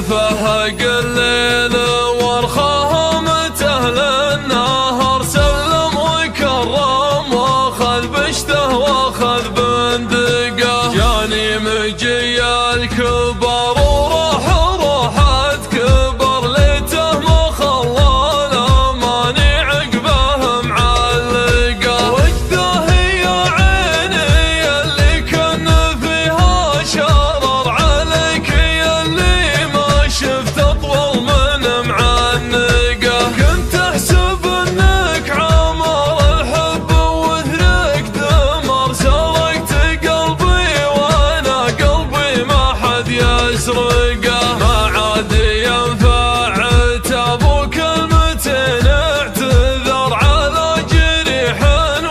فهق الليل وارخاها مته للنهر، سلم وكرم واخذ بشته واخذ بندقه، جاني مجي الكبر وروح روحت كبر، ليته ما خلى الاماني عقبه معلقه، وجده يا عيني اللي كان فيها شرر عليك يا اللي ما شفت اطول من معنقه، كنت احسب انك عمر الحب وثرك دمر، سرقت قلبي وانا قلبي ما حد يسرقه، ما عاد ينفع عتاب كلمتين اعتذر على جريح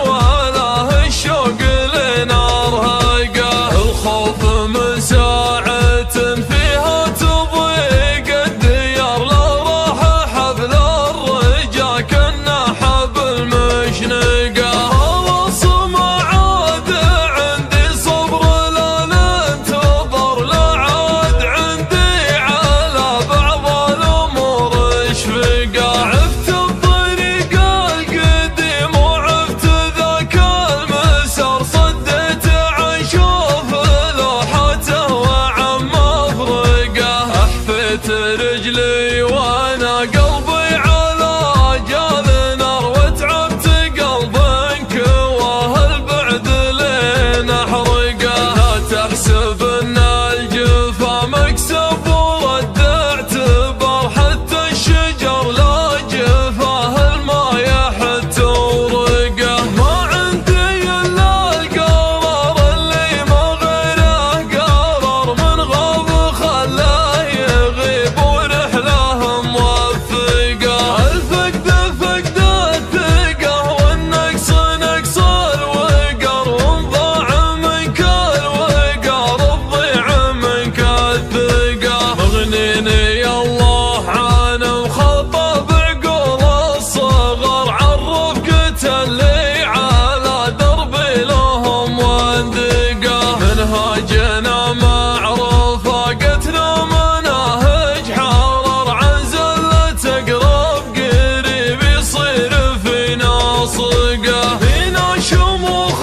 ولا الشوق لنار هقه، الخوف من ساعة فيها تضيق الديار، لو راح حبل الرجا كنا حبل مشنقه، خلاص ما عاد عندي صبر لا ننتظر، لا عاد عندي على بعض الامور اشفقه، عفت الطريق القديم وعفت ذاك المسار، صديت عن شوف لوحته وعن مفرقه، احفيت رجلي وانا قلبي على جال نار، وتعبت قلب انكواه البعد لين احرقه، لا تحسب ان الجفا مكسب ورد اعتبار، حتى الشجر لا جفاه الما يحت ورقه، ما عندي الا القرار اللي ما غيره قرار، من غاب خلاه يغيب ورحله موفقه، الفقد فقد الثقه والنقص نقص الوقر، وانضاع منك الوقر الضيع منك الثقه، مغنيني الله عن مخطب عقول الصغر، عرفقة اللي على دربي لهم واندقه، منهاجنا معروف وقتنا مناهج حرر، عن زلة اقرب قريب يصير فينا صقه، فينا شموخ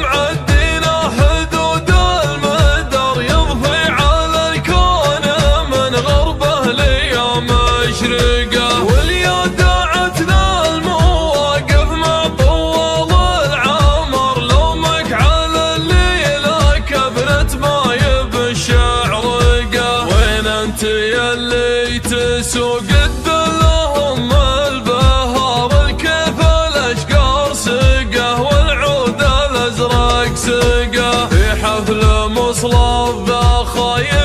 معدينا حدود المدر، يضفي على الكون من غربه ليا مشرقه، واليا داعتنا المواقف مع طوال العمر، لومك على الليله كبرت ما يبي الشعرقه، وين انت يا اللي تسوق الدلهم البهار، الكيف الاشقار سقه والعود الازرق سقه، في حفل مصلب ذا خايف